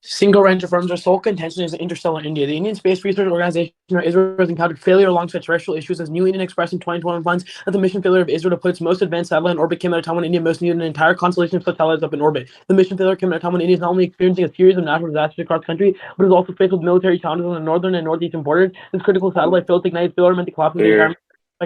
Single rancher firms are sole contention is interstellar India. The Indian Space Research Organization, or ISRO, has encountered failure alongside terrestrial issues as New Indian Express in 2021 finds that the mission failure of ISRO to put its most advanced satellite in orbit came at a time when India most needed an entire constellation of such satellites up in orbit. The mission failure came at a time when India is not only experiencing a series of natural disasters across the country, but is also faced with military challenges on the northern and northeastern borders. This critical satellite failed to ignite failure meant to collapse the entire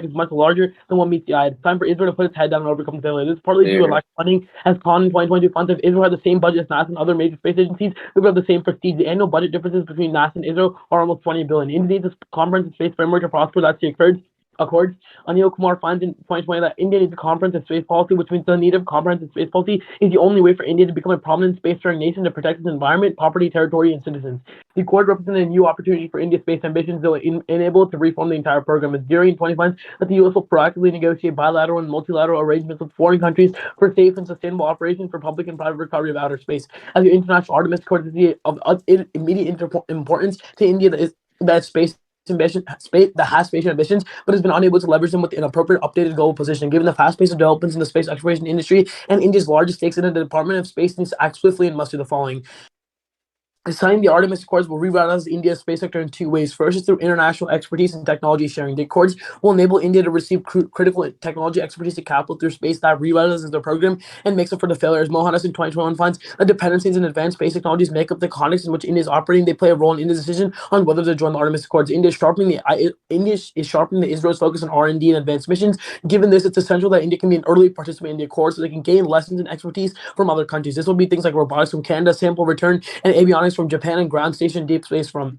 is much larger than what meets the eye. It's time for Israel to put its head down and overcome failure. This is partly due to lack of funding, as CON in 2022 funds if Israel had the same budget as NASA and other major space agencies, we would have the same prestige. The annual budget differences between NASA and Israel are almost $20 billion. India needs a comprehensive space framework to prosper. That's the Accords. Anil Kumar finds in 2020 that India needs a comprehensive space policy, which means the need of comprehensive space policy is the only way for India to become a prominent space-faring nation to protect its environment, property, territory, and citizens. The Accord represents a new opportunity for India's space ambitions, though enable it to reform the entire program. As during 20 finds that the U.S. will proactively negotiate bilateral and multilateral arrangements with foreign countries for safe and sustainable operations for public and private recovery of outer space. As the International Artemis Accord is of immediate importance to India that space that has space ambitions, but has been unable to leverage them with an appropriate updated global position. Given the fast pace of developments in the space exploration industry and India's largest stakes in it, the Department of Space needs to act swiftly and must do the following. Signing the Artemis Accords will revitalize India's space sector in two ways. First is through international expertise and technology sharing. The Accords will enable India to receive critical technology expertise and capital through space that revitalizes their program and makes up for the failures. Mohandas in 2021 finds that dependencies in advanced space technologies make up the context in which India is operating. They play a role in India's decision on whether to join the Artemis Accords. India is sharpening the Israel's focus on R&D and advanced missions. Given this, it's essential that India can be an early participant in the Accords so they can gain lessons and expertise from other countries. This will be things like robotics from Canada, sample return, and avionics from Japan, and ground station deep space from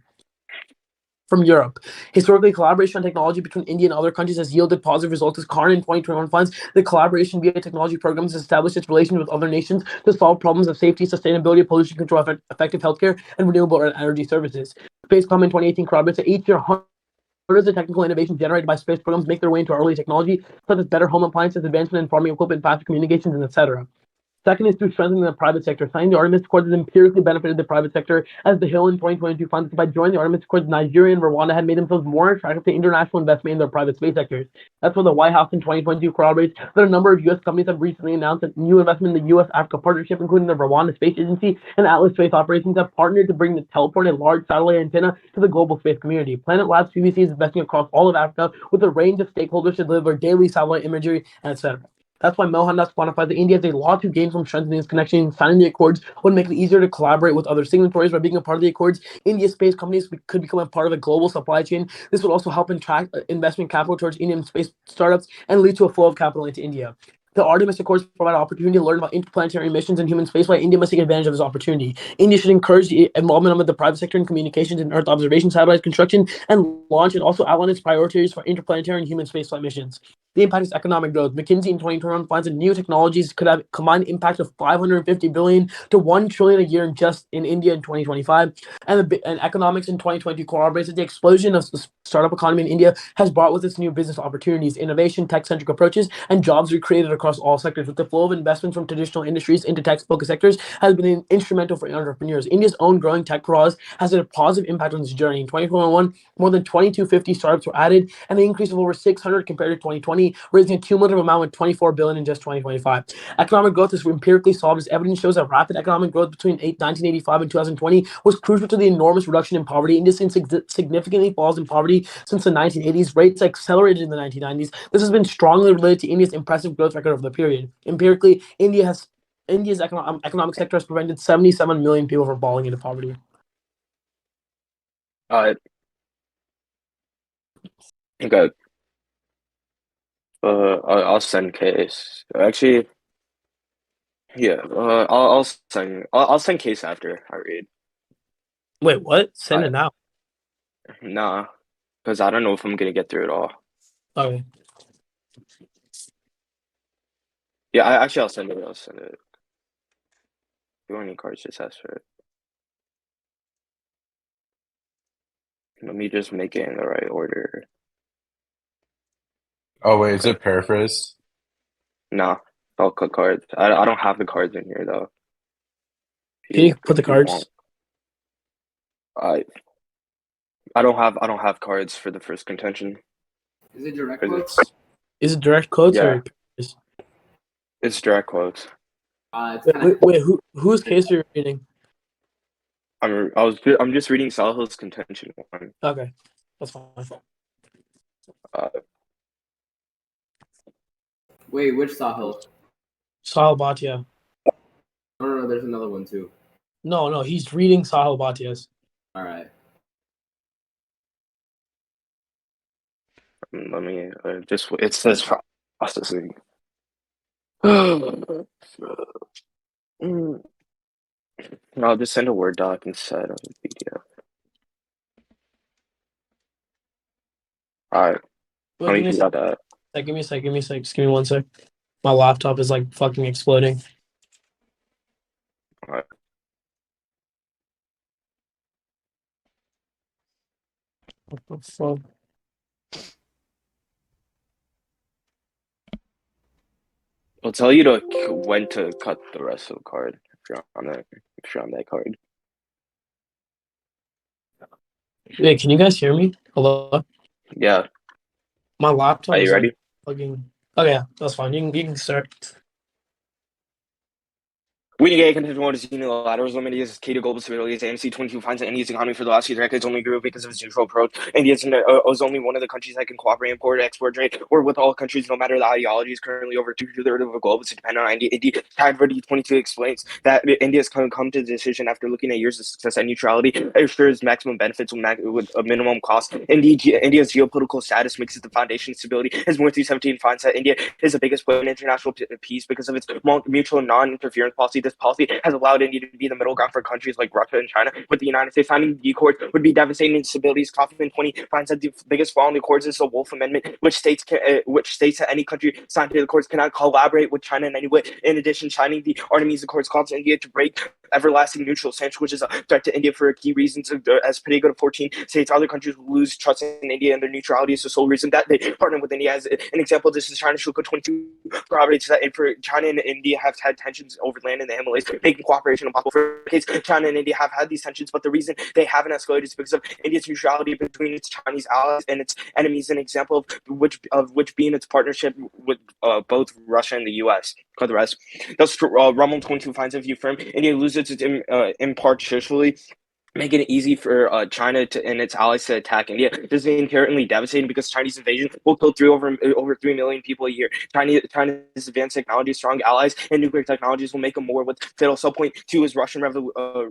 Europe. Historically, collaboration on technology between India and other countries has yielded positive results, as Karn in 2021 finds the collaboration via technology programs has established its relations with other nations to solve problems of safety, sustainability, pollution control, effective healthcare, and renewable energy services. Spacecom in 2018 corroborates that each year hundreds of technical innovations generated by space programs make their way into early technology, such as better home appliances, advancement in farming equipment, faster communications, and etc. Second is through strengthening the private sector. Signing the Artemis Accords has empirically benefited the private sector, as the Hill in 2022 finds that by joining the Artemis Accords, Nigeria and Rwanda had made themselves more attractive to international investment in their private space sectors. That's why the White House in 2022 corroborates that a number of U.S. companies have recently announced that new investment in the U.S.-Africa partnership, including the Rwanda Space Agency and Atlas Space Operations, have partnered to bring the teleport and large satellite antenna to the global space community. Planet Labs PVC is investing across all of Africa with a range of stakeholders to deliver daily satellite imagery, and etc. That's why Mohandas quantifies that India has a lot to gain from strengthening its connection. Signing the Accords would make it easier to collaborate with other signatories. By being a part of the Accords, India's space companies could become a part of a global supply chain. This would also help attract investment capital towards Indian space startups and lead to a flow of capital into India. The Artemis Accords provide an opportunity to learn about interplanetary missions and human spaceflight. India must take advantage of this opportunity. India should encourage the involvement of the private sector in communications and Earth observation, satellite construction, and launch, and also outline its priorities for interplanetary and human spaceflight missions. The impact is economic growth. McKinsey in 2021 finds that new technologies could have a combined impact of $550 billion to $1 trillion a year just in India in 2025. And economics in 2020 corroborates that the explosion of the startup economy in India has brought with its new business opportunities, innovation, tech-centric approaches, and jobs are created across all sectors. With the flow of investments from traditional industries into tech-focused sectors has been instrumental for entrepreneurs. India's own growing tech prowess has had a positive impact on this journey. In 2021, more than 2,250 startups were added, and an increase of over 600 compared to 2020, raising a cumulative amount of $24 billion in just 2025. Economic growth is empirically solved, as evidence shows that rapid economic growth between 1985 and 2020 was crucial to the enormous reduction in poverty. India significantly falls in poverty since the 1980s. Rates accelerated in the 1990s. This has been strongly related to India's impressive growth record over the period. Empirically, India's economic sector has prevented 77 million people from falling into poverty. Okay. I'll send case. Actually, yeah. I'll send case after I read. Wait, what? Send it now. Nah, because I don't know if I'm gonna get through it all. Okay. Yeah, I'll send it. If you want any cards, just ask for it. Let me just make it in the right order. Oh wait, is it paraphrased? Nah, I'll cut cards. I don't have the cards in here though. Can you put the cards? I don't have cards for the first contention. Is it direct quotes? Is it direct quotes or? It's direct quotes. It's kind of Wait, whose case are you reading? I'm just reading Salah's contention one. Okay, that's fine. wait, which Sahil? Sahil Bhatia. No, there's another one too. No, he's reading Sahil Bhatia's. All right. Let me it says processing. I'll just send a Word doc instead of a PDF. Alright. Wait, How give many me you got that? give me a sec. Just give me 1 sec. My laptop is like fucking exploding. Alright. What the fuck? I'll tell you when to cut the rest of the card if you're on that card. Wait, can you guys hear me? Hello? Yeah. My laptop Are is you like ready? fucking. Okay, yeah, that's fine. You can start. Winning a contingent is unilateral. Limited is key to global stability. As AMC 22 finds that India's economy for the last few decades only grew because of its neutral approach. India is only one of the countries that can cooperate, import, export, trade, or with all countries, no matter the ideology. Is currently over 2/3 of the globe is dependent on India. Tide 22 explains that India has come to the decision after looking at years of success at neutrality. It assures maximum benefits with a minimum cost. India's geopolitical status makes it the foundation of stability. As Morthy 17 finds that India is the biggest player in international peace because of its mutual non-interference policy. This policy has allowed India to be the middle ground for countries like Russia and China. With the United States signing the Accord would be devastating instabilities. Kaufman 20 finds that the biggest flaw in the Accords is the Wolf Amendment, which states that any country signed to the Accords cannot collaborate with China in any way. In addition, signing the Artemis Accords causes India to break everlasting neutral stance, which is a threat to India for key reasons. As pretty good of 14 states, other countries will lose trust in India, and their neutrality is the sole reason that they partner with India. As an example, this is China Shuka 22 corroborates that for China and India have had tensions over land in the Himalayas, making cooperation impossible. For decades, China and India have had these tensions, but the reason they haven't escalated is because of India's neutrality between its Chinese allies and its enemies. An example of which being its partnership with both Russia and the U.S. Cut the rest. Thus, Rommel 22 finds if you firm India loses its impartially, making it easy for China and its allies to attack India. This is inherently devastating because Chinese invasion will kill over 3 million people a year. China's advanced technology, strong allies, and nuclear technologies will make them more with fatal. So point two is Russian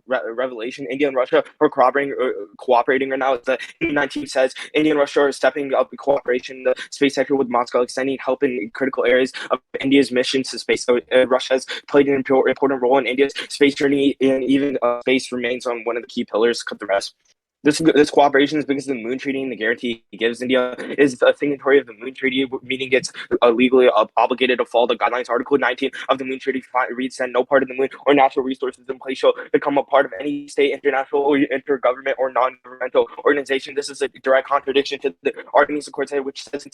revelation. India and Russia are cooperating right now. The 19 says India and Russia are stepping up cooperation in the space sector with Moscow extending help in critical areas of India's missions to space. So, Russia has played an important role in India's space journey, and even space remains on one of the key pillars. Cut the rest. This cooperation is because of the Moon Treaty and the guarantee it gives. India is a signatory of the Moon Treaty, meaning it's legally obligated to follow the guidelines. Article 19 of the Moon Treaty reads that no part of the moon or natural resources in place shall become a part of any state, international, or intergovernment or non-governmental organization. This is a direct contradiction to the Artemis Accords, which says in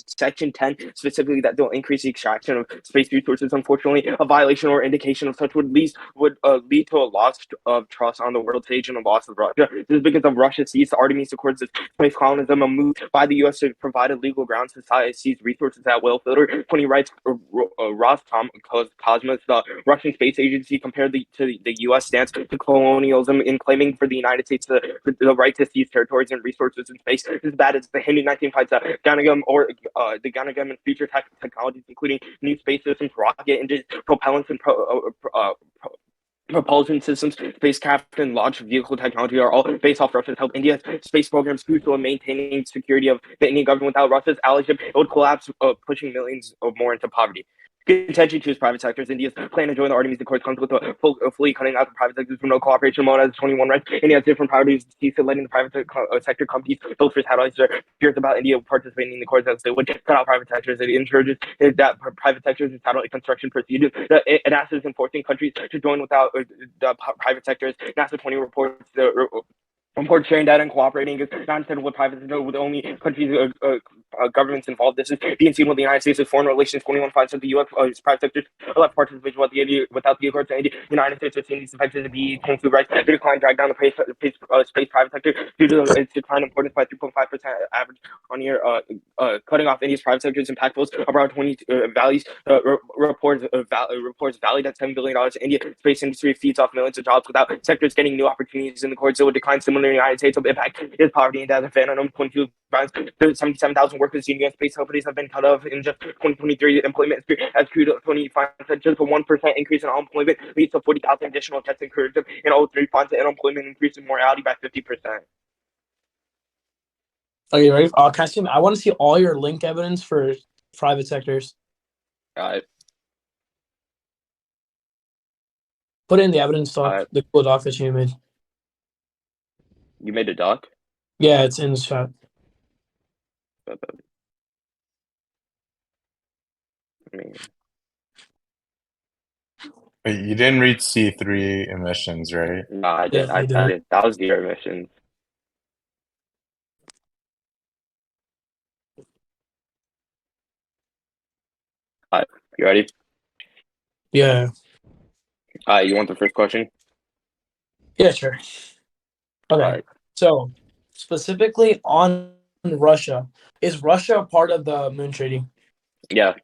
section 10 specifically that they'll increase the extraction of space resources. Unfortunately, a violation or indication of such would lead to a loss of trust on the world stage and a loss of Russia. This is because of Russia sees the Artemis Accords as space colonialism, a move by the U.S. to provide a legal grounds to seize resources at will. Filter 20 writes Roscosmos, the Russian space agency, compared to the U.S. stance to colonialism in claiming for the United States the right to seize territories and resources in space. This is bad as the Hindu 19 finds that Ganagam or the Ganagam and future technologies, including new space systems, rocket engines, propellants, and propulsion systems, spacecraft, and launch vehicle technology are all based off Russia's help. India's space program is crucial in maintaining security of the Indian government. Without Russia's allyship, it would collapse, pushing millions or more into poverty. Contention to its private sectors. India's plan to join the Artemis Accords comes with a fully cutting out the private sectors from no cooperation mode as 21 rights. India has different priorities. Cease letting the private sector companies build for satellites. There are fears about India participating in the Accords as they would cut out private sectors. It encourages that private sectors and satellite construction proceed. NASA is enforcing countries to join without the private sectors. NASA 20 reports sharing data and cooperating is not instead with private sector, with only countries governments involved. This is being seen with the United States' foreign relations. 21 finds that the U.S. private sector left participation without the accords. And the United States has seen these effects to be thanks to rights. The decline dragged down the space private sector due to its decline in importance by 3.5% average on year. Cutting off India's private sector's impactful around 20 values. Reports valued at $7 billion. India space industry feeds off millions of jobs without sectors getting new opportunities in the courts. It would decline similarly in the United States. Of impact is poverty and death. Fan 22 77,000 workers in U.S. space companies have been cut off in just 2023. Employment as crude 25 just a 1% increase in unemployment leads to 40,000 additional deaths incurred in all 3 funds and unemployment increase in mortality by 50%. Are you ready? Cassim, I want to see all your link evidence for private sectors. Put in the evidence doc, the Google doc that you made. You made a doc? Yeah, it's in the chat. Wait, you didn't read C3 emissions, right? No, I did. Yeah, I did. That was your emissions. You ready? Yeah. You want the first question? Yeah, sure. Okay. So, specifically on Russia, is Russia a part of the Moon Treaty? Yeah.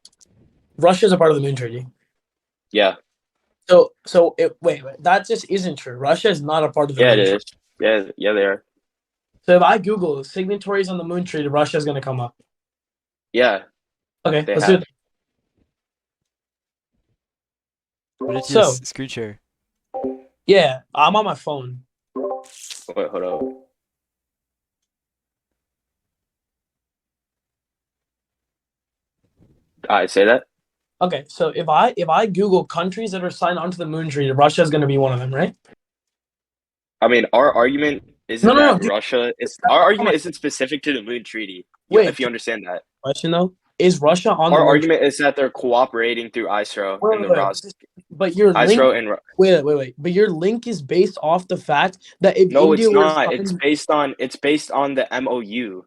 Russia's a part of the Moon Treaty. Yeah. So wait, that just isn't true. Russia is not a part of the Moon Treaty. Yeah, they are. So if I Google signatories on the Moon Treaty, Russia is going to come up. Yeah. Okay, let's do it. What did you screen share? Yeah, I'm on my phone. Wait, hold on. I say that. Okay, so if I Google countries that are signed onto the Moon Treaty, Russia is going to be one of them, right? I mean, our argument isn't Russia is. Our argument isn't specific to the Moon Treaty. Wait, if you understand that. Question though, is Russia on our the argument is that they're cooperating through ISRO and the ROS. But your ISRO link, and wait. But your link is based off the fact that if no, India it's were not. to sign, It's based on the MOU.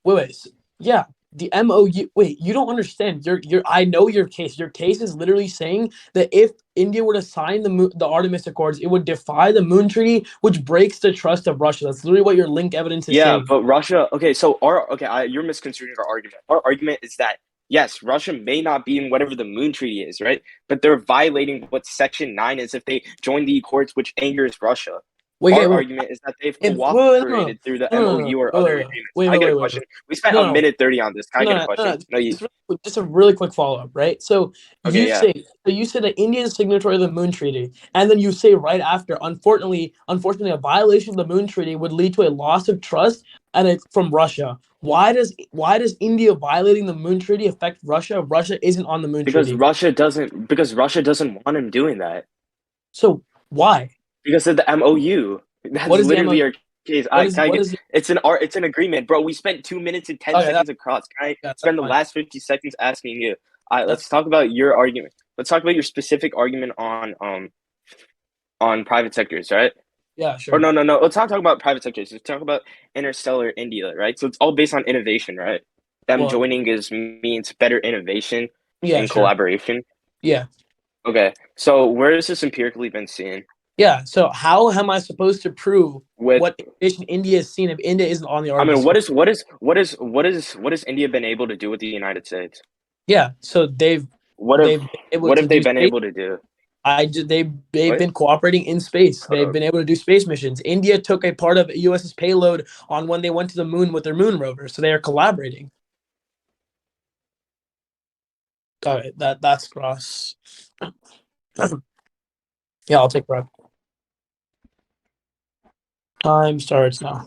Wait. Yeah, the MOU. Wait, you don't understand. I know your case. Your case is literally saying that if India were to sign the Artemis Accords, it would defy the Moon Treaty, which breaks the trust of Russia. That's literally what your link evidence is saying. Yeah, but Russia. Okay, so you're misconstruing our argument. Our argument is that yes, Russia may not be in whatever the Moon Treaty is, right? But they're violating what Section 9 is if they join the Accords, which angers Russia. Our argument is that they've cooperated through the MOU or other agreements. I get a question. We spent a minute 30 on this. Can I get a question? Just a really quick follow-up, right? So you say that India is signatory of the Moon Treaty, and then you say right after, unfortunately, a violation of the Moon Treaty would lead to a loss of trust and it's from Russia. Why does India violating the Moon Treaty affect Russia if Russia isn't on the Moon Treaty? Because Russia doesn't want him doing that. So why? Because of the MOU. That's literally our case. It's an agreement, bro. We spent 2 minutes and 10 seconds across. Can I spend the last 50 seconds asking you? Let's talk about your argument. Let's talk about your specific argument on private sectors, right? Yeah, sure. Or no. Let's not talk about private sectors. Let's talk about interstellar India, right? So it's all based on innovation, right? Them joining means better innovation and collaboration. Yeah. Okay. So where has this empirically been seen? Yeah, so how am I supposed to prove what innovation India has seen if India isn't on the Artemis? I mean, what has India been able to do with the United States? Yeah, so what have they been able to do? They've been cooperating in space. They've been able to do space missions. India took a part of US's payload on when they went to the moon with their moon rover, so they are collaborating. Got it. That's cross. Yeah, I'll take prep. Time starts now.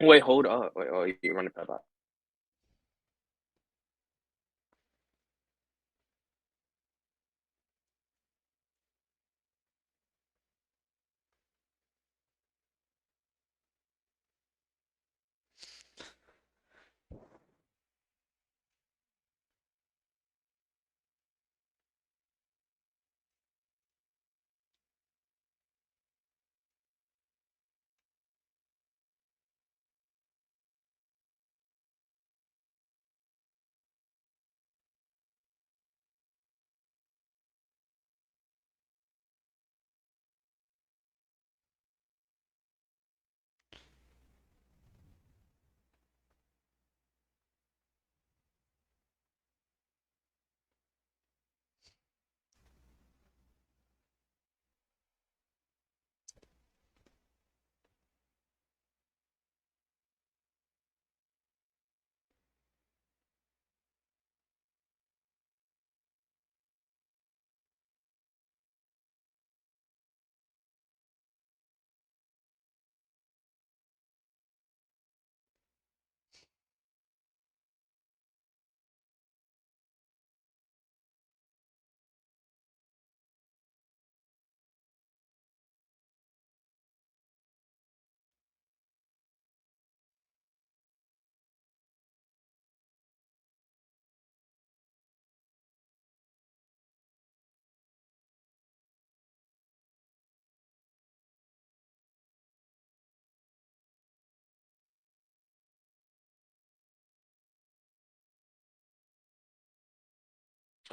Wait, hold up. Wait, you're running prep.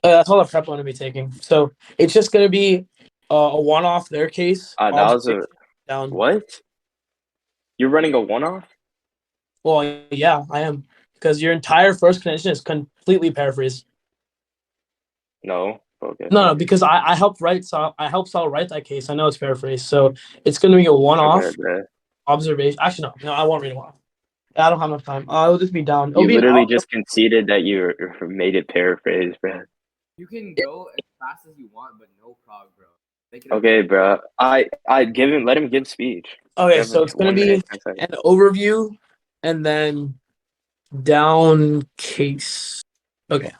That's all the prep I'm going to be taking. So it's just going to be a one-off their case. That was a down. what? You're running a one-off? Well, yeah, I am, because your entire first condition is completely paraphrased. No. Okay. No, because I helped Sal write that case. I know it's paraphrased, so it's going to be a one-off Okay, observation. Actually, no, I won't read it one-off. I don't have enough time. It'll just be down. It'll you be literally just conceded that you made it paraphrased, bro. You can go as fast as you want, but no prog, bro. Okay, bro. I let him give speech. Okay, so it's going to be an overview and then down case. Okay.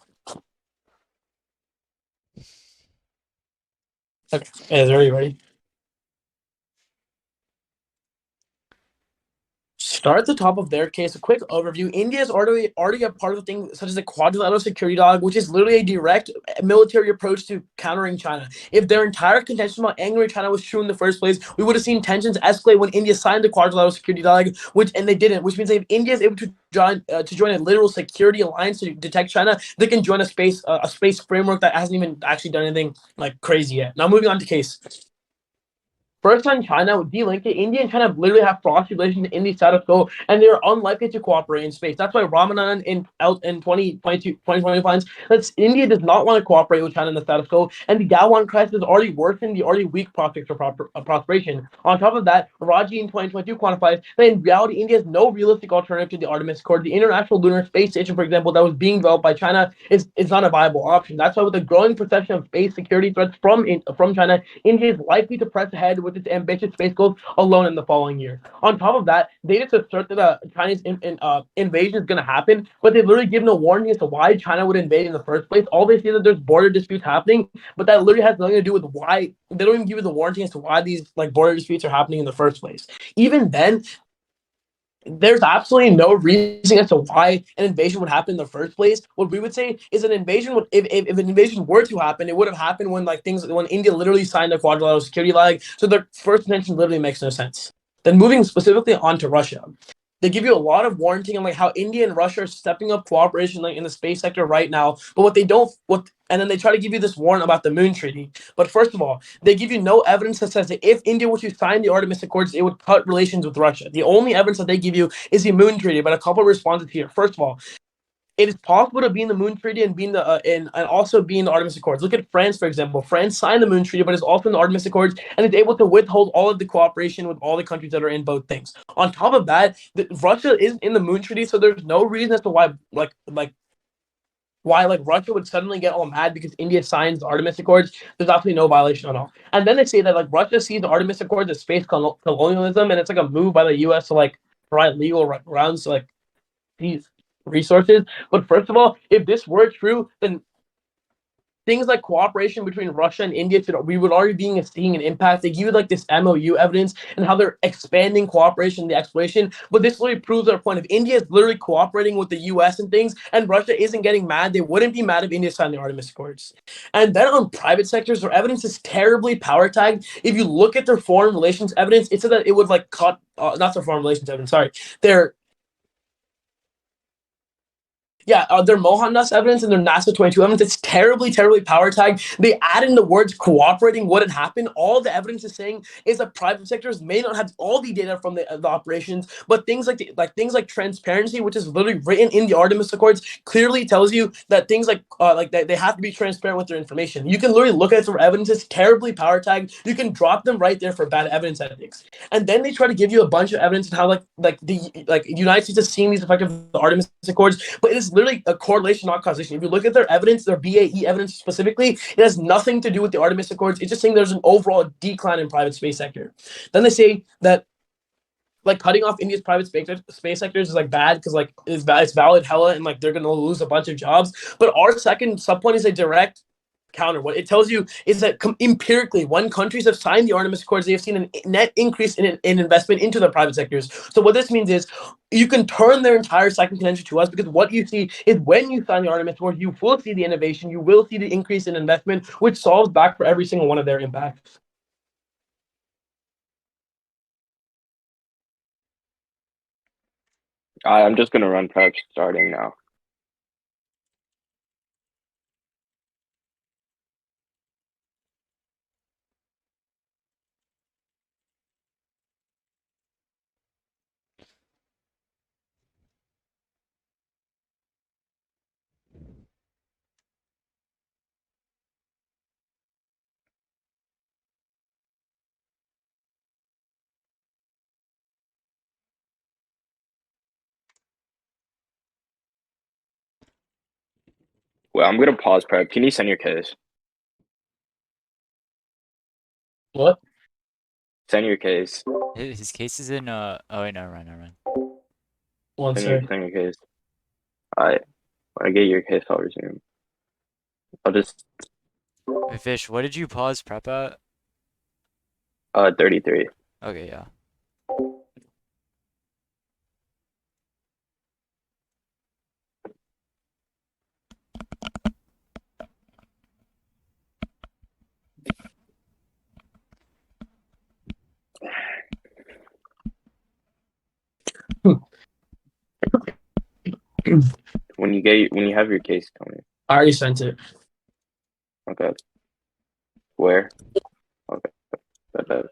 Okay. Is everybody ready? Start at the top of their case. A quick overview. India is already a part of the thing such as the quadrilateral security dialogue, which is literally a direct military approach to countering China. If their entire contention about angering China was true in the first place, we would have seen tensions escalate when India signed the quadrilateral security dialogue, and they didn't. Which means that if India is able to join a literal security alliance to detect China, they can join a space framework that hasn't even actually done anything like crazy yet. Now moving on to case. First on China, with delinking, India and China literally have frosty relations in the status quo, and they're unlikely to cooperate in space. That's why Ramanan in 2020 finds that India does not want to cooperate with China in the status quo, and the Gawan crisis has already worsened the already weak prospects for prosperation. On top of that, Raji in 2022 quantifies that in reality, India has no realistic alternative to the Artemis Accord. The International Lunar Space Station, for example, that was being developed by China is not a viable option. That's why with the growing perception of space security threats from China, India is likely to press ahead with its ambitious space goals alone in the following year. On top of that, they just assert that a Chinese invasion is going to happen, but they literally give no warning as to why China would invade in the first place. All they say that there's border disputes happening, but that literally has nothing to do with why. They don't even give you the warning as to why these border disputes are happening in the first place. Even then, there's absolutely no reason as to why an invasion would happen in the first place. What we would say is an invasion would, if an invasion were to happen, it would have happened when when India literally signed the quadrilateral security dialogue. So their first intention literally makes no sense. Then moving specifically on to Russia. They give you a lot of warranting on how India and Russia are stepping up cooperation in the space sector right now. But and then they try to give you this warrant about the Moon Treaty. But first of all, they give you no evidence that says that if India were to sign the Artemis Accords, it would cut relations with Russia. The only evidence that they give you is the Moon Treaty. But a couple of responses here. First of all, it is possible to be in the Moon Treaty and be in the and also be in the Artemis Accords. Look at France, for example. France signed the Moon Treaty, but is also in the Artemis Accords, and is able to withhold all of the cooperation with all the countries that are in both things. On top of that, Russia is in the Moon Treaty, so there's no reason as to why Russia would suddenly get all mad because India signs the Artemis Accords. There's absolutely no violation at all. And then they say that Russia sees the Artemis Accords as space colonialism, and it's like a move by the U.S. to provide legal grounds to these resources. But first of all, if this were true, then things like cooperation between Russia and India, we would already be seeing an impact. They give you this MOU evidence and how they're expanding cooperation in the exploration. But this literally proves our point. If India is literally cooperating with the US and things, and Russia isn't getting mad, they wouldn't be mad if India signed the Artemis Accords. And then on private sectors, their evidence is terribly power tagged. If you look at their foreign relations evidence, it said that it would cut, not their foreign relations evidence, sorry, their Mohandas evidence and their NASA 22 evidence. It's terribly, terribly power tagged. They add in the words cooperating what had happened. All the evidence is saying is that private sectors may not have all the data from the operations, but things like transparency, which is literally written in the Artemis Accords, clearly tells you that things they have to be transparent with their information. You can literally look at their evidence. It's terribly power tagged. You can drop them right there for bad evidence ethics. And then they try to give you a bunch of evidence on how the United States is seeing these effects of the Artemis Accords, but it is literally a correlation, not causation. If you look at their evidence, their BAE evidence specifically, it has nothing to do with the Artemis Accords. It's just saying there's an overall decline in private space sector. Then they say that cutting off India's private space sectors is bad because it's valid hella and they're gonna lose a bunch of jobs. But our second subpoint is a direct counter. What it tells you is that empirically, when countries have signed the Artemis Accords, they have seen a net increase in investment into their private sectors. So what this means is you can turn their entire second contention to us, because what you see is when you sign the Artemis Accords, you will see the innovation, you will see the increase in investment, which solves back for every single one of their impacts. I'm just gonna run prep starting now. Well, I'm gonna pause prep. Can you send your case? What? Send your case. His case is in oh wait, never mind. One Send sec. your case. When I get your case, I'll resume. I'll just Hey, Fish, what did you pause prep at? 33. Okay, yeah. When you have your case, tell me. I already sent it. Okay. Where? Okay. Let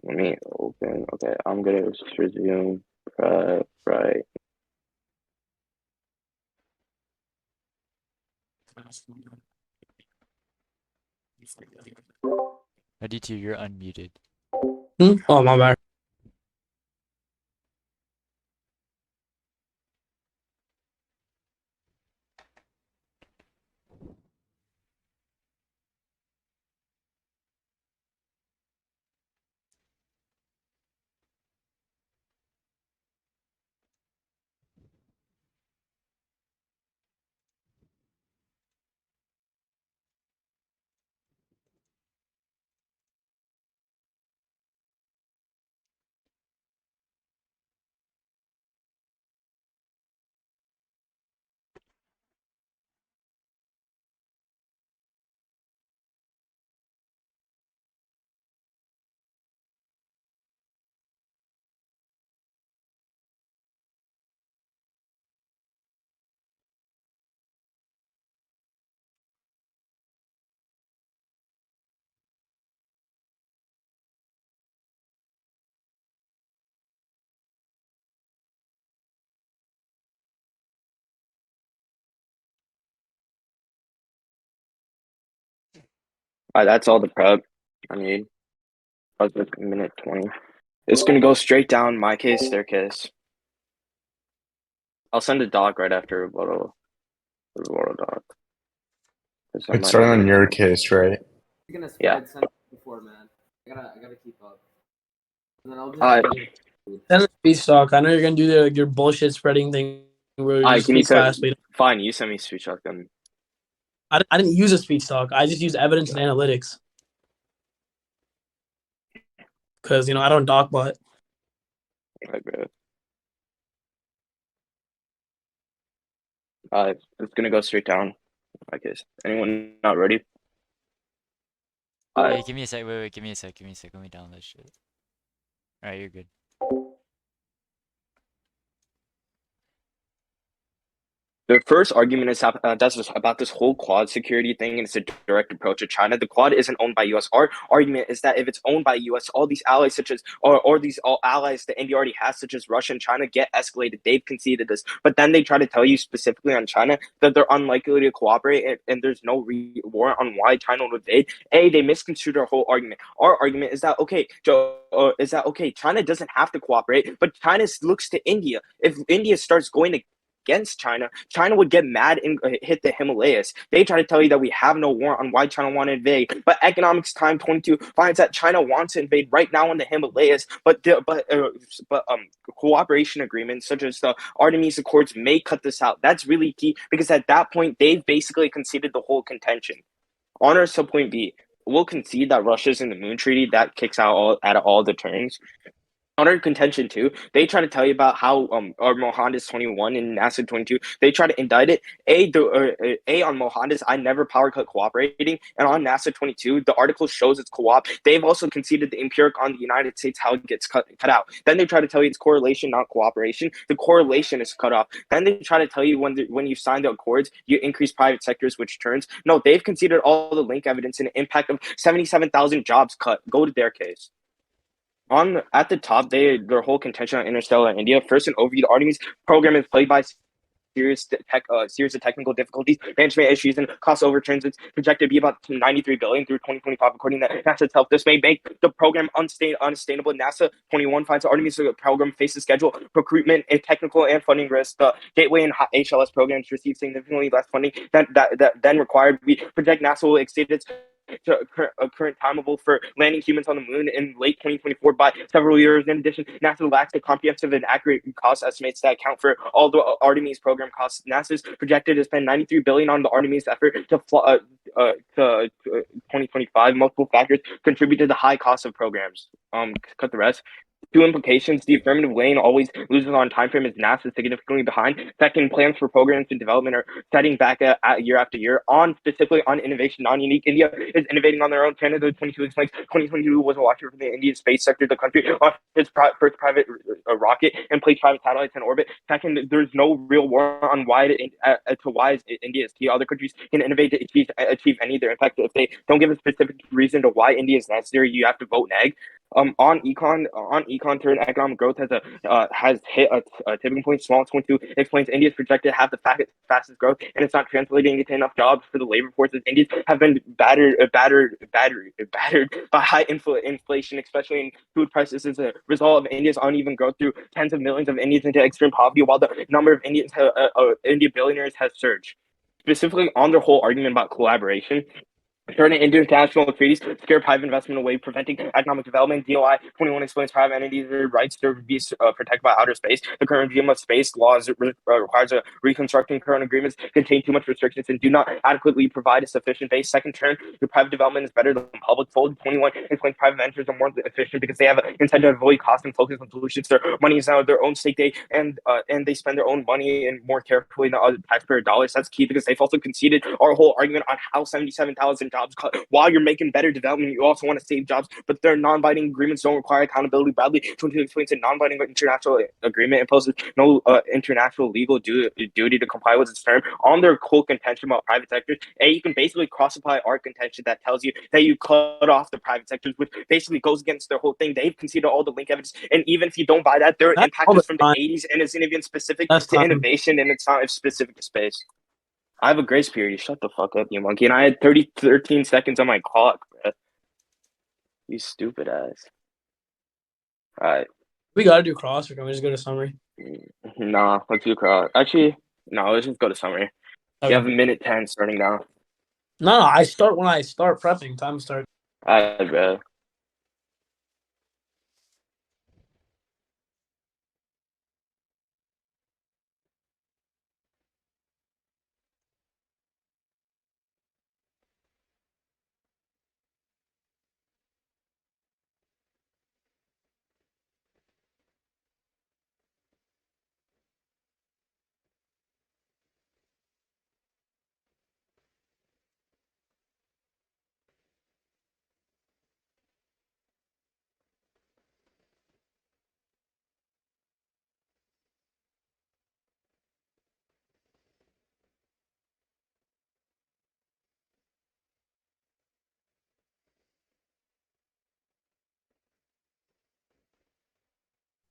me open. Okay, I'm gonna just resume prep right. DT, you're unmuted. Oh, my bad. That's all the prep I need. That's like minute 20. It's gonna go straight down my case, staircase. I'll send a doc right after rebuttal. The rebuttal doc. It's starting on your case, right? You're gonna Yeah. spread send before, man. I gotta keep up. And then I'll just Send the speech talk. I know you're gonna do your bullshit spreading thing where you Can you speak fast, but fine, you send me speech talk then. I didn't use a speech talk. I just use evidence and analytics. Because I don't doc bot. Right, bro. It's gonna go straight down my case. Anyone not ready? Hey, give me a sec. Wait, give me a sec. Let me download this shit. Alright, you're good. The first argument is about this whole Quad security thing, and it's a direct approach to China. The Quad isn't owned by U.S. Our argument is that if it's owned by U.S., all these allies such as or these all allies that India already has, such as Russia and China, get escalated. They've conceded this, but then they try to tell you specifically on China that they're unlikely to cooperate, and there's no warrant on why China would invade. They misconstrued our whole argument. Our argument is that China doesn't have to cooperate, but China looks to India. If India starts going against China, China would get mad and hit the Himalayas. They try to tell you that we have no warrant on why China want to invade, but Economics Time 22 finds that China wants to invade right now in the Himalayas, but cooperation agreements such as the Artemis Accords may cut this out. That's really key because at that point they've basically conceded the whole contention. On our subpoint B, we'll concede that Russia's in the Moon Treaty. That kicks out all the terms. Under contention too, they try to tell you about how our Mohandas 21 and NASA 22. They try to indict it. On Mohandas, I never power cut cooperating, and on NASA 22, the article shows it's co-op. They've also conceded the empiric on the United States how it gets cut out. Then they try to tell you it's correlation, not cooperation. The correlation is cut off. Then they try to tell you when you sign the accords, you increase private sectors, which turns. No, they've conceded all the link evidence and an impact of 77,000 jobs cut. Go to their case. At the top, their whole contention on interstellar India. First, an overview. The Artemis program is played by series of technical difficulties, management issues, and cost overturns. It's projected to be about $93 billion through 2025, according to NASA itself. This may make the program unsustainable. NASA 21 finds the Artemis program faces schedule, recruitment, and technical and funding risks. The Gateway and HLS programs receive significantly less funding than required. We project NASA will exceed its current timetable for landing humans on the moon in late 2024 by several years. In addition, NASA lacks the comprehensive and accurate cost estimates that account for all the Artemis program costs. NASA's projected to spend $93 billion on the Artemis effort to 2025. Multiple factors contribute to the high cost of programs. Cut the rest. Two implications: the affirmative lane always loses on time frame as NASA significantly behind. Second, plans for programs and development are setting back year after year. Specifically on innovation, non-unique. India is innovating on their own. Canada 22 explains 2022 was a watcher for the Indian space sector. The country launched its first private rocket and placed private satellites in orbit. Second, there's no real war on why India is key. Other countries can innovate to achieve any of their impact. If they don't give a specific reason to why India is necessary, you have to vote neg. On econ turn economic growth has hit a tipping point. Small 22 explains India's projected to have the fastest growth, and it's not translating into enough jobs for the labor forces. Indians have been battered by high inflation, especially in food prices, as a result of India's uneven growth through tens of millions of Indians into extreme poverty, while the number of Indian billionaires has surged. Specifically on their whole argument about collaboration, turning international treaties scare private investment away, preventing economic development. DOI 21 explains private entities' rights to be protected by outer space. The current regime of space laws requires a reconstructing current agreements contain too much restrictions and do not adequately provide a sufficient base. Second turn, the private development is better than public. Fold 21 explains private ventures are more efficient because they have an incentive to avoid cost and focus on solutions. Their money is now their own stake, and they spend their own money and more carefully than other taxpayer dollars. That's key because they've also conceded our whole argument on how 77,000 jobs cut. While you're making better development, you also want to save jobs, but their non-binding agreements don't require accountability. Bradley 22 explains a non-binding international agreement imposes no international legal duty to comply with its term. On their whole contention about private sectors, you can basically cross-apply our contention that tells you that you cut off the private sectors, which basically goes against their whole thing. They've conceded all the link evidence, and even if you don't buy that, their impact is from the 80s, and it's not even specific to innovation, and it's not specific to space. I have a grace period. Shut the fuck up, you monkey. And I had 13 seconds on my clock, bro. You stupid ass. Alright. We gotta do cross, or can we just go to summary? Nah, let's do cross. Actually, no, let's just go to summary. Okay. You have a minute 10 starting now. No, I start when I start prepping. Time start. Alright, bro.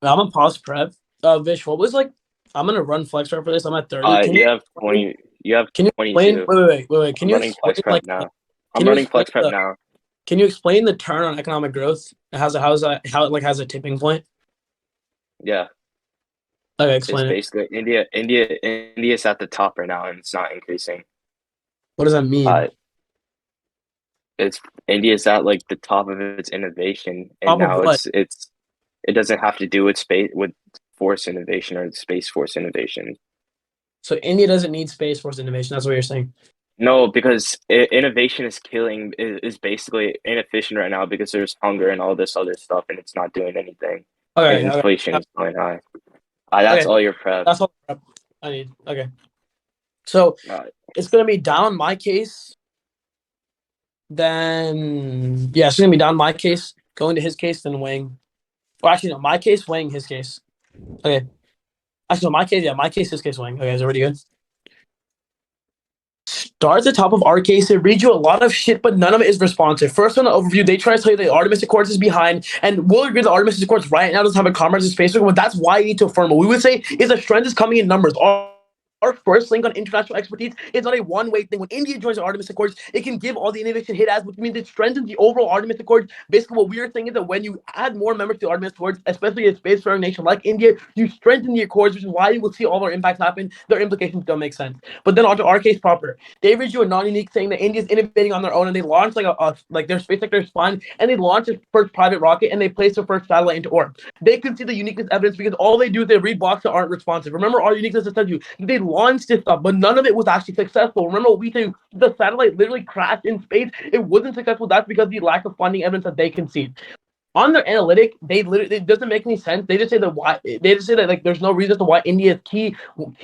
I'm gonna pause prep. Vish, what was like? I'm gonna run flex prep for this. I'm at 30. You have 20. You have can you 22. Explain, wait. Can I'm you running explain, flex prep like, now. I'm running flex prep now. Can you explain the turn on economic growth? How it like has a tipping point? Yeah. Okay, explain it. Basically, India's at the top right now, and it's not increasing. What does that mean? It's India's at like the top of its innovation, and now it doesn't have to do with space with force innovation or space force innovation. So India doesn't need space force innovation. That's what you're saying. No, because innovation is basically inefficient right now because there's hunger and all this other stuff, and it's not doing anything. Okay, and inflation is going high. That's all your prep. That's all prep I need. Okay. So it's gonna be down my case. Then it's gonna be down my case, going to his case, then weighing. Well, actually, no, my case, weighing his case. Okay. Actually, no, my case, his case, weighing. Okay, is everybody good? Start at the top of our case. They read you a lot of shit, but none of it is responsive. First, on the overview, they try to tell you the Artemis Accords is behind, and we'll agree the Artemis Accords right now doesn't have a comprehensive space program, but that's why you need to affirm it. We would say is the strength is coming in numbers. our first link on international expertise is not a one-way thing. When India joins the Artemis Accords, it can give all the innovation it has, which means it strengthens the overall Artemis Accords. Basically, what we are saying is that when you add more members to the Artemis Accords, especially a space-faring nation like India, you strengthen the Accords, which is why you will see all our impacts happen. Their implications don't make sense. But then onto our case proper. They raised you a non-unique saying that India is innovating on their own, and they launched like their space sector is fine, and they launched their first private rocket, and they placed their first satellite into orbit. They can see the uniqueness evidence because all they do is they read blocks that aren't responsive. Remember, our uniqueness is said you they launched this stuff, but none of it was actually successful. Remember what we say, the satellite literally crashed in space. It wasn't successful. That's because of the lack of funding evidence that they concede. On their analytic, they literally it doesn't make any sense. They just say that why they just say that like there's no reason to why India is key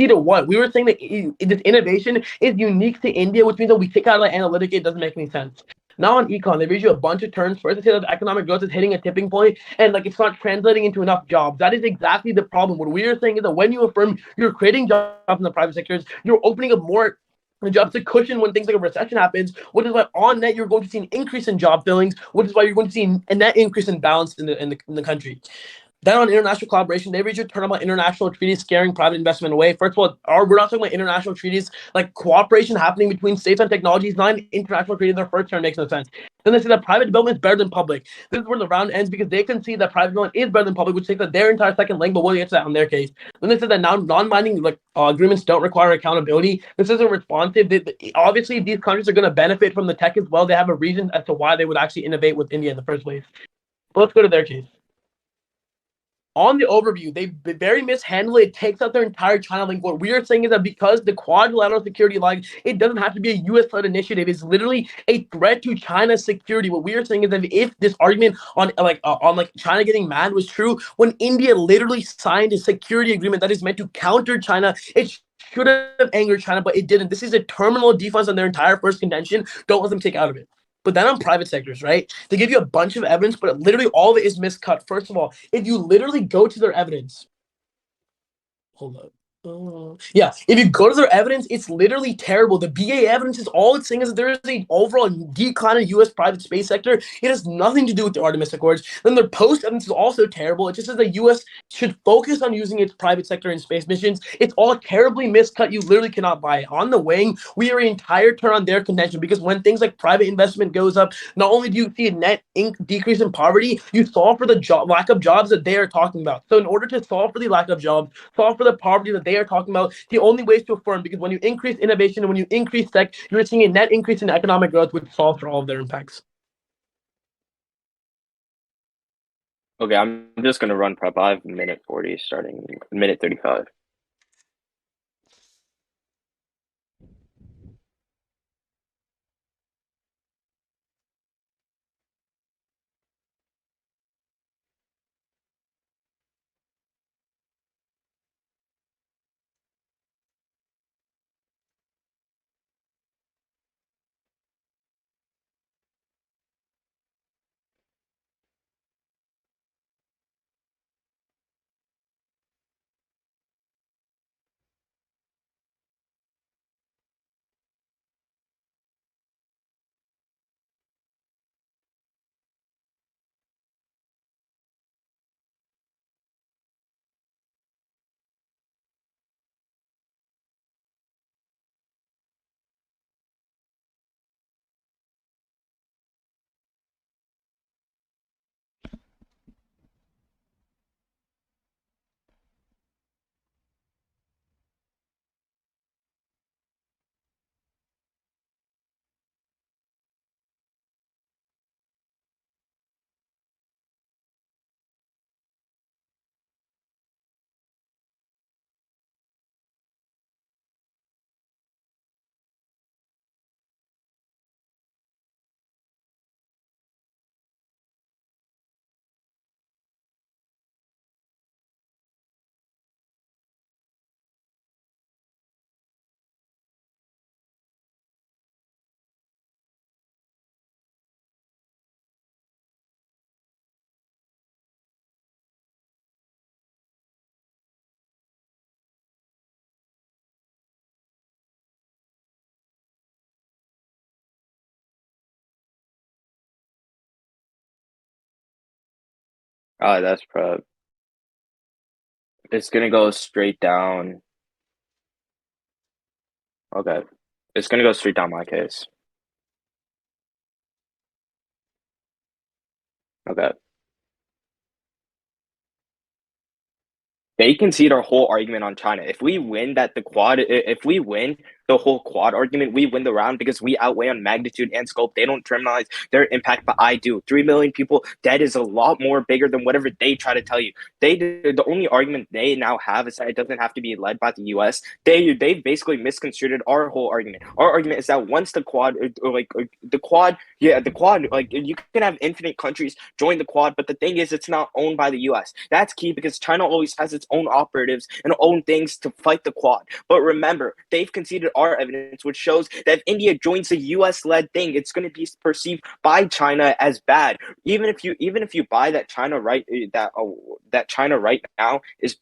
to what we were saying that this innovation is unique to India, which means that we take out of the analytic. It doesn't make any sense. Now on econ, they raise you a bunch of terms. First, they say that economic growth is hitting a tipping point, and like it's not translating into enough jobs. That is exactly the problem. What we are saying is that when you affirm you're creating jobs in the private sectors, you're opening up more jobs to cushion when things like a recession happens, which is why on net you're going to see an increase in job fillings, which is why you're going to see a net increase in balance in the country. Then on international collaboration, they reached a turn about international treaties scaring private investment away. First of all, we're not talking about international treaties like cooperation happening between states on technologies, not an international treaty. Their first term makes no sense. Then they say that private development is better than public. This is where the round ends because they can see that private development is better than public, which takes up their entire second link, but we'll get to that on their case. Then they said that now non-binding agreements don't require accountability. This isn't responsive. Obviously, these countries are going to benefit from the tech as well. They have a reason as to why they would actually innovate with India in the first place. But let's go to their case. On the overview, they very mishandle it. It takes out their entire China link. What we are saying is that because the quadrilateral security line, it doesn't have to be a U.S.-led initiative. It's literally a threat to China's security. What we are saying is that if this argument on China getting mad was true, when India literally signed a security agreement that is meant to counter China, it should have angered China, but it didn't. This is a terminal defense on their entire first contention. Don't let them take out of it. But then on private sectors, right? They give you a bunch of evidence, but literally all of it is miscut. First of all, if you literally go to their evidence, hold up. If you go to their evidence, it's literally terrible. The BA evidence is all it's saying is that there is an overall decline in U.S. private space sector. It has nothing to do with the Artemis Accords. Then their post evidence is also terrible. It just says the U.S. should focus on using its private sector in space missions. It's all terribly miscut. You literally cannot buy it. On the wing, we are entire turn on their contention because when things like private investment goes up, not only do you see a net decrease in poverty, you solve for the lack of jobs that they are talking about. So in order to solve for the lack of jobs, solve for the poverty that they are talking about, the only way is to affirm, because when you increase innovation and when you increase tech, you're seeing a net increase in economic growth, which solves for all of their impacts. Okay, I'm just gonna run prep. I have minute 40 starting minute 35. That's prep. It's gonna go straight down Okay. It's gonna go straight down my case. Okay. They concede our whole argument on China. If we win if we win the whole quad argument, we win the round because we outweigh on magnitude and scope. They don't criminalize their impact, but I do. 3 million people dead is a lot more bigger than whatever they try to tell you. The only argument they now have is that it doesn't have to be led by the U.S. They basically misconstrued our whole argument. Our argument is that once the quad, the quad, like you can have infinite countries join the quad, but the thing is, it's not owned by the U.S. That's key because China always has its own operatives and own things to fight the quad. But remember, they've conceded our evidence, which shows that if India joins the U.S.-led thing, it's going to be perceived by China as bad. Even if you buy that China right now is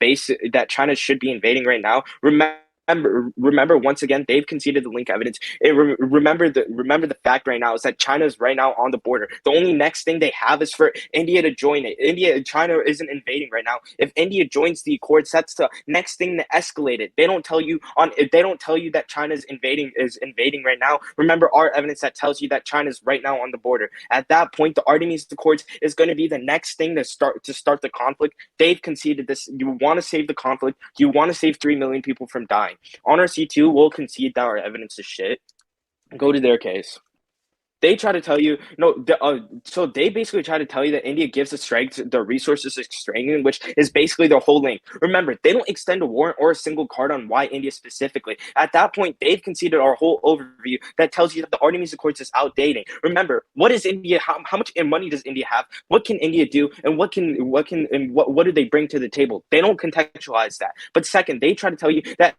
that China should be invading right now. Remember once again, they've conceded the link evidence. Remember the fact right now is that China's right now on the border. The only next thing they have is for India to join it. China isn't invading right now. If India joins the accords, that's the next thing to escalate it. They don't tell you that China's invading right now. Remember our evidence that tells you that China's right now on the border. At that point, the Artemis Accords is going to be the next thing to start the conflict. They've conceded this. You want to save the conflict. You want to save 3 million people from dying. On our C2, we'll concede that our evidence is shit. Go to their case. They try to tell you so they basically try to tell you that India gives the resources to strengthening, which is basically their whole link. Remember, they don't extend a warrant or a single card on why India specifically. At that point, they've conceded our whole overview that tells you that the Artemis Accords is outdated. Remember, what is India? How much money does India have? What can India do? And what do they bring to the table? They don't contextualize that. But second, they try to tell you that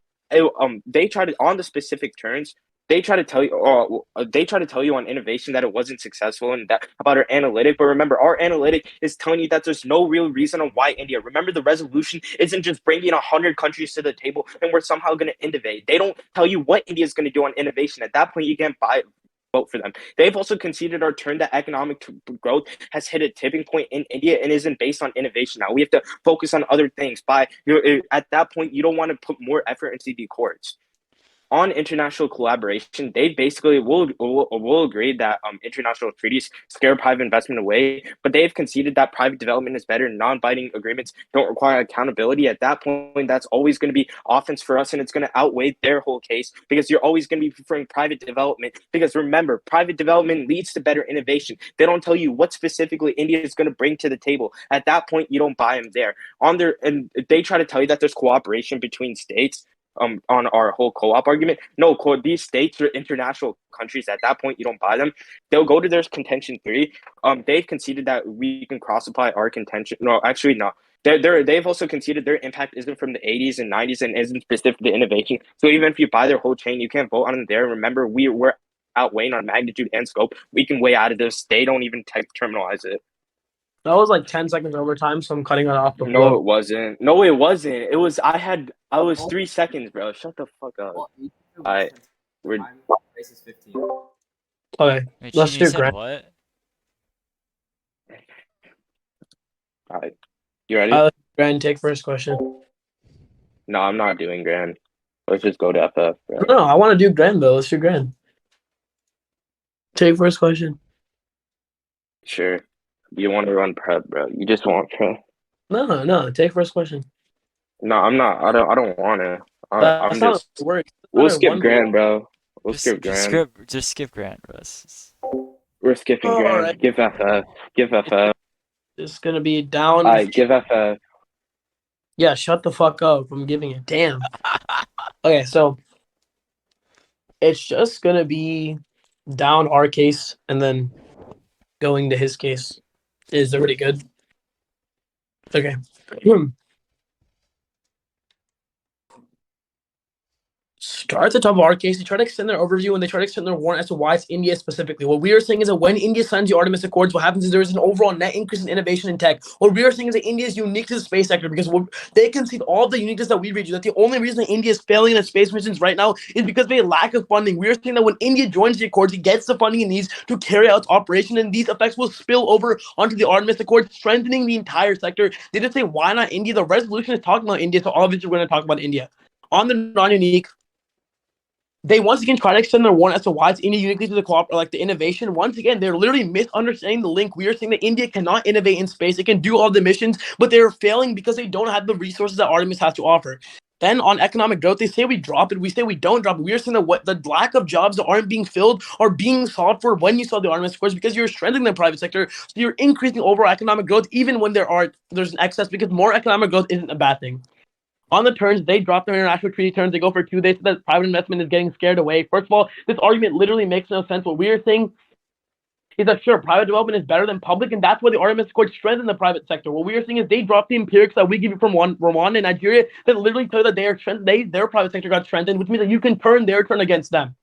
they try to on the specific terms. They try to tell you on innovation that it wasn't successful and that about our analytic. But remember, our analytic is telling you that there's no real reason on why India. Remember, the resolution isn't just bringing 100 countries to the table and we're somehow going to innovate. They don't tell you what India is going to do on innovation. At that point, you can't vote for them. They've also conceded our turn that economic growth has hit a tipping point in India and isn't based on innovation. Now we have to focus on other things. At that point, you don't want to put more effort into the courts. On international collaboration, they basically will agree that international treaties scare private investment away, but they've conceded that private development is better. Non-binding agreements don't require accountability. At that point, that's always going to be offense for us, and it's going to outweigh their whole case because you're always going to be preferring private development. Because remember, private development leads to better innovation. They don't tell you what specifically India is going to bring to the table. At that point, you don't buy them there. And they try to tell you that there's cooperation between states. On our whole co-op argument. No, these states are international countries. At that point, you don't buy them. They'll go to their contention 3. They've conceded that we can cross-apply our contention. No, actually, no. They've also conceded their impact isn't from the 80s and 90s and isn't specific to innovation. So even if you buy their whole chain, you can't vote on them there. Remember, we're outweighing on magnitude and scope. We can weigh out of this. They don't even terminalize it. That was like 10 seconds overtime, so I'm cutting it off. No, it wasn't. No, it wasn't. It was. I was 3 seconds, bro. Shut the fuck up. Alright, we're. Race is 15. Okay, Wait, let's Sheen, do you said Grant. what? Alright, you ready? Grand, take first question. No, I'm not doing grand. Let's just go to FF, bro. No, I want to do Grand though. Let's do Grand. Take first question. Sure. You want to run prep, bro. You just want prep. No, take first question. No, I'm not. I don't want to. That's not how it works. We'll skip grand, bro. We'll skip grand. Just skip Grant, bro. We're skipping grand. Right. Give FF. Give FF. It's gonna be down. Alright, give FF. Yeah, shut the fuck up. I'm giving it. Damn. Okay, so it's just gonna be down our case and then going to his case. Is already good. Okay. Start at the top of our case. They try to extend their overview and they try to extend their warrant as to why it's India specifically. What we are saying is that when India signs the Artemis Accords, what happens is there is an overall net increase in innovation in tech. What we are saying is that India is unique to the space sector because they concede all of the uniqueness that we read you. That the only reason that India is failing in space missions right now is because they lack of funding. We are saying that when India joins the Accords, it gets the funding it needs to carry out its operation, and these effects will spill over onto the Artemis Accords, strengthening the entire sector. They just say, why not India? The resolution is talking about India, so obviously we're going to talk about India. On the non-unique, they once again try to extend their warrant as to why it's India uniquely to the innovation. Once again, they're literally misunderstanding the link. We are saying that India cannot innovate in space. It can do all the missions, but they're failing because they don't have the resources that Artemis has to offer. Then on economic growth, they say we drop it. We say we don't drop it. We are saying that the lack of jobs that aren't being filled are being solved for when you saw the Artemis Accords because you're strengthening the private sector. So you're increasing overall economic growth even when there's an excess because more economic growth isn't a bad thing. On the terms, they drop their international treaty terms. They go for 2 days so that private investment is getting scared away. First of all, this argument literally makes no sense. What we are saying is that, sure, private development is better than public, and that's why the Artemis Accord strengthened the private sector. What we are saying is they dropped the empirics that we give you from Rwanda and Nigeria that literally tell you that their private sector got strengthened, which means that you can turn their turn against them.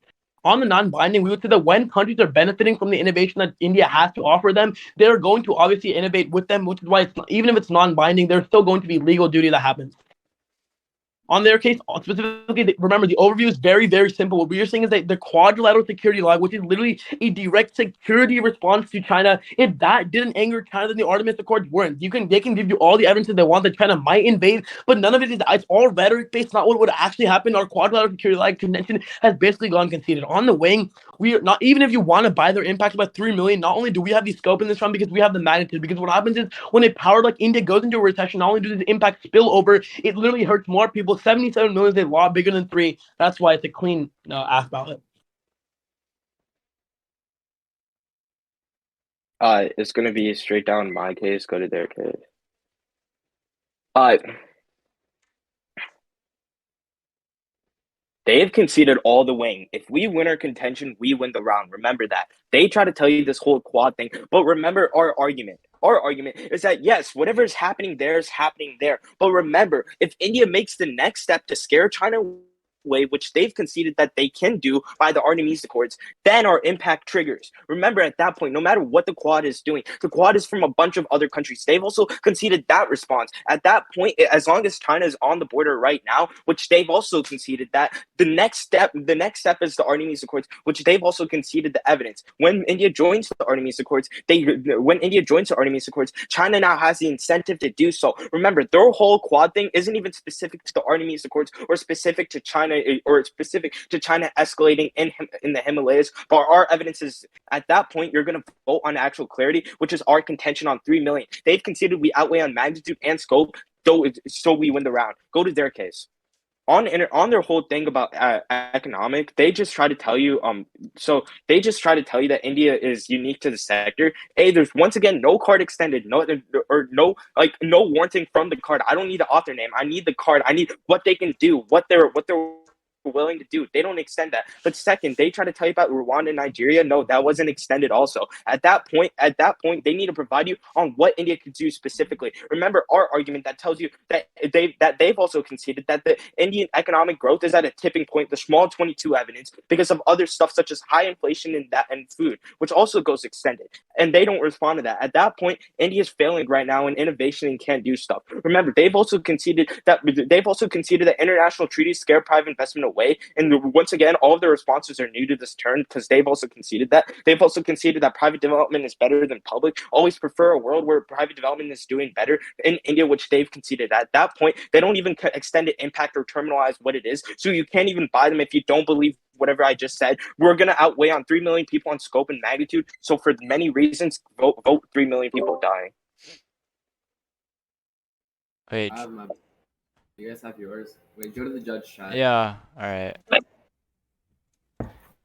On the non-binding, we would say that when countries are benefiting from the innovation that India has to offer them, they're going to obviously innovate with them, which is why even if it's non-binding, there's still going to be legal duty that happens. On their case, specifically, remember, the overview is very, very simple. What we are saying is that the quadrilateral security law, which is literally a direct security response to China, if that didn't anger China, then the Artemis Accords weren't. They can give you all the evidence that they want that China might invade, but none of it is. It's all rhetoric-based, not what would actually happen. Our quadrilateral security law convention has basically gone conceded. On the wing, we are not, even if you want to buy their impact by 3 million, not only do we have the scope in this round because we have the magnitude, because what happens is when a power like India goes into a recession, not only does the impact spill over, it literally hurts more people. 77 million is a lot bigger than 3. That's why it's a clean ass ballot. It's gonna be straight down my case, go to their case. They've conceded all the wing. If we win our contention, we win the round. Remember that. They try to tell you this whole quad thing, but remember our argument. Our argument is that yes, whatever is happening there is happening there. But remember, if India makes the next step to scare China away, which they've conceded that they can do by the Artemis Accords, then our impact triggers. Remember, at that point, no matter what the Quad is doing, the Quad is from a bunch of other countries. They've also conceded that response. At that point, as long as China is on the border right now, which they've also conceded that, the next step is the Artemis Accords, which they've also conceded the evidence. When India joins the Artemis Accords, China now has the incentive to do so. Remember, their whole Quad thing isn't even specific to the Artemis Accords or specific to China or specific to China escalating in the Himalayas. But our evidence is at that point you're going to vote on actual clarity, which is our contention on 3 million. They've conceded we outweigh on magnitude and scope, so we win the round. Go to their case. On their whole thing about economic, they just try to tell you that India is unique to the sector. There's once again no card extended, no warranting from the card. I don't need the author name. I need the card. I need what they can do, what they're willing to do. They don't extend that. But second, they try to tell you about Rwanda and Nigeria. No, that wasn't extended also. At that point, they need to provide you on what India could do specifically. Remember our argument that tells you that they've also conceded that the Indian economic growth is at a tipping point, the small 22 evidence, because of other stuff such as high inflation and food, which also goes extended. And they don't respond to that. At that point, India's failing right now in innovation and can't do stuff. Remember, they've also conceded that international treaties scare private investment away. And once again, all of the responses are new to this turn because they've also conceded that. They've also conceded that private development is better than public. Always prefer a world where private development is doing better in India, which they've conceded. At that point, they don't even extend it impact or terminalize what it is. So you can't even buy them if you don't believe whatever I just said. We're going to outweigh on 3 million people on scope and magnitude. So for many reasons, vote 3 million people dying. Wait. You guys have yours. Wait, go to the judge chat. Yeah. All right.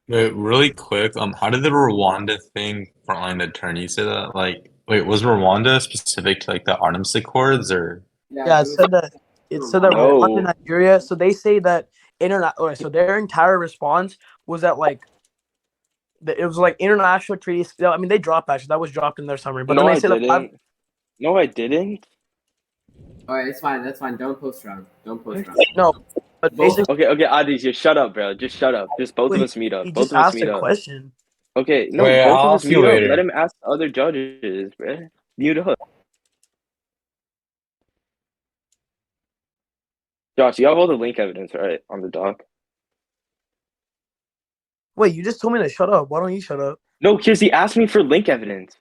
Wait, really quick. How did the Rwanda thing frontline attorney say that? Like, wait, was Rwanda specific to like the Artemis Accords or? Yeah, it said that Rwanda, Nigeria. So they say that so their entire response was that it was like international treaties. I mean, they dropped that. That was dropped in their summary. But no, then they I said didn't. No, I didn't. All right, it's fine. That's fine. Don't post round. No, but basically, okay, Adi, just shut up, bro. Just shut up. Just both of us meet up. He Both just of us asked meet a up. question. Okay, no, Wait, both of I'll us see you mute up. later. Let him ask the other judges, bro. Mute up. Josh, you have all the link evidence, right, on the doc? Wait, you just told me to shut up. Why don't you shut up? No, Kirsty asked me for link evidence.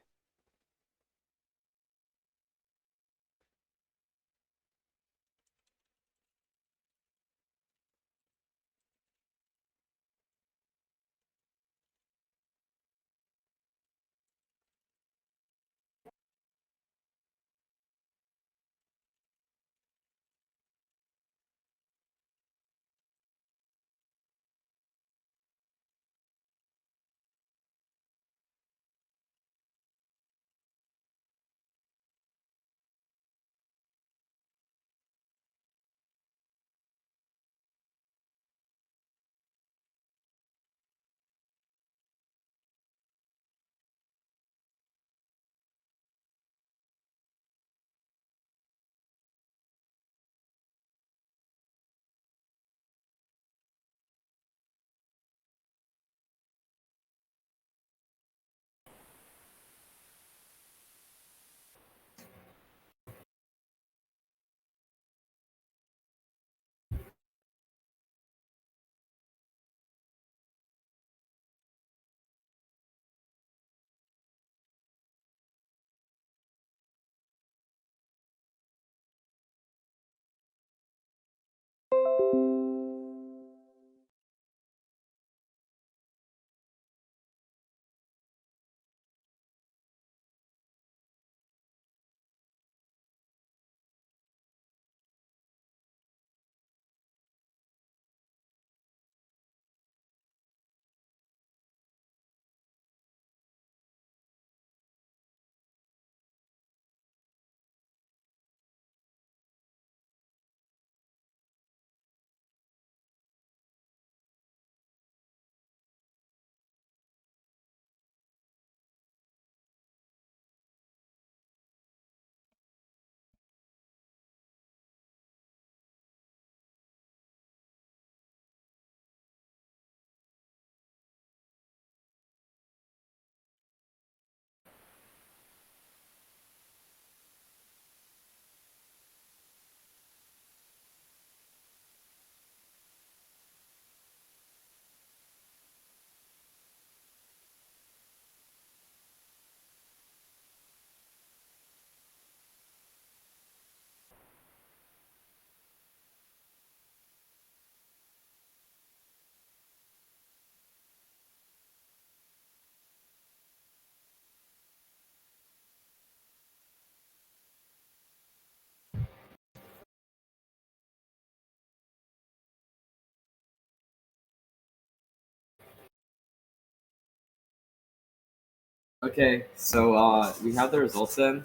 Okay, so we have the results then.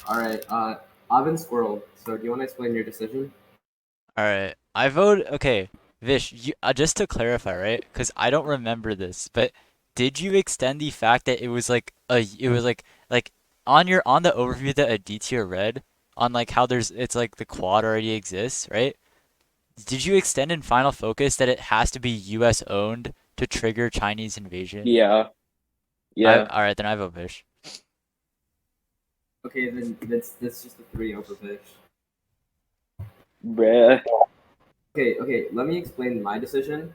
All right, Avin Squirrel. So do you want to explain your decision? All right, I vote. Okay, Vish, just to clarify, right? Because I don't remember this, but did you extend the fact that it was like on the overview that Aditya read on like how it's like the quad already exists, right? Did you extend in Final Focus that it has to be U.S. owned to trigger Chinese invasion? Yeah. Yeah. All right, then I vote Vish. Okay, then that's just a 3 over Vish. Bruh. Okay. Let me explain my decision.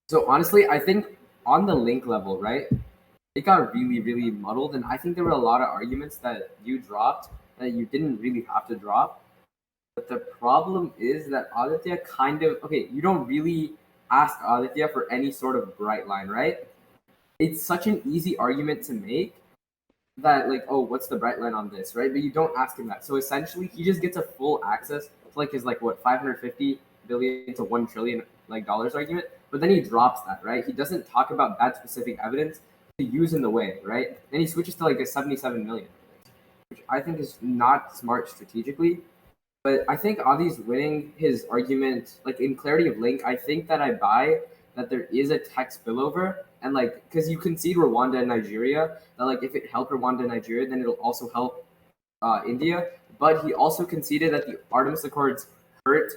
So honestly, I think on the link level, right, it got really muddled, and I think there were a lot of arguments that you dropped that you didn't really have to drop. But the problem is that Aditya kind of okay, you don't really ask Aditya for any sort of bright line, right? It's such an easy argument to make that like, oh, what's the bright line on this, right? But you don't ask him that. So essentially he just gets a full access to like his like what 550 billion to 1 trillion like dollars argument, but then he drops that, right? He doesn't talk about that specific evidence to use in the way, right? Then he switches to like a 77 million, which I think is not smart strategically. But I think Adi's winning his argument, like in clarity of link. I think that I buy that there is a tax spillover, and like because you concede Rwanda and Nigeria, that like if it helped Rwanda and Nigeria, then it'll also help India. But he also conceded that the Artemis Accords hurt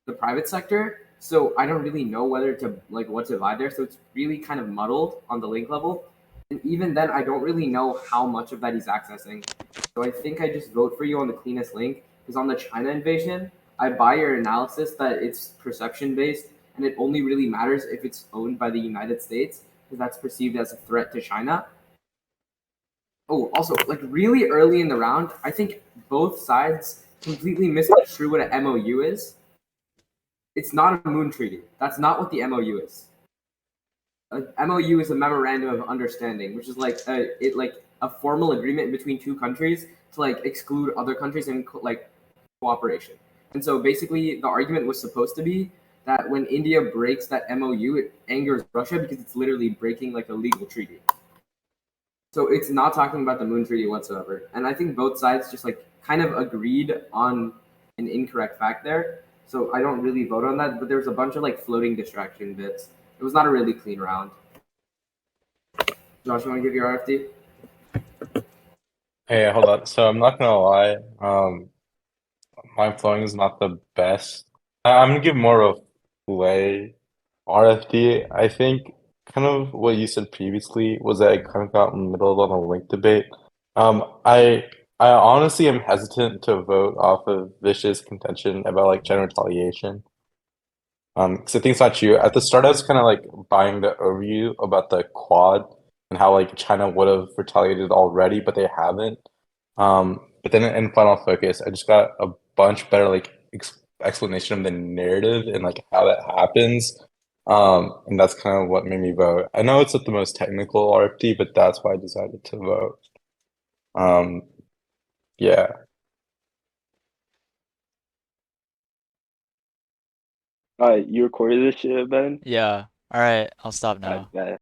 the private sector. So I don't really know whether to like what to buy there. So it's really kind of muddled on the link level. And even then, I don't really know how much of that he's accessing. So I think I just vote for you on the cleanest link because on the China invasion, I buy your analysis that it's perception based and it only really matters if it's owned by the United States because that's perceived as a threat to China. Oh, also, like really early in the round, I think both sides completely misconstrue what an MOU is. It's not a moon treaty. That's not what the MOU is. A MOU is a memorandum of understanding, which is like a formal agreement between two countries to like exclude other countries and like cooperation. And so basically, the argument was supposed to be that when India breaks that MOU, it angers Russia because it's literally breaking like a legal treaty. So it's not talking about the moon treaty whatsoever. And I think both sides just like kind of agreed on an incorrect fact there. So I don't really vote on that, but there was a bunch of like floating distraction bits. It was not a really clean round. Josh, you want to give your RFD? Hey, hold on. So I'm not gonna lie. My flowing is not the best. I'm gonna give more of play RFD. I think kind of what you said previously was that I kind of got in the middle on a link debate. I honestly am hesitant to vote off of Vish's contention about like general retaliation. Because I think it's not true. At the start, I was kind of like buying the overview about the Quad and how like China would have retaliated already, but they haven't. But then in Final Focus, I just got a bunch better like explanation of the narrative and like how that happens. And that's kind of what made me vote. I know it's not the most technical RFD, but that's why I decided to vote. Um, yeah. You recorded this shit, Ben? Yeah. All right, I'll stop now. Bet.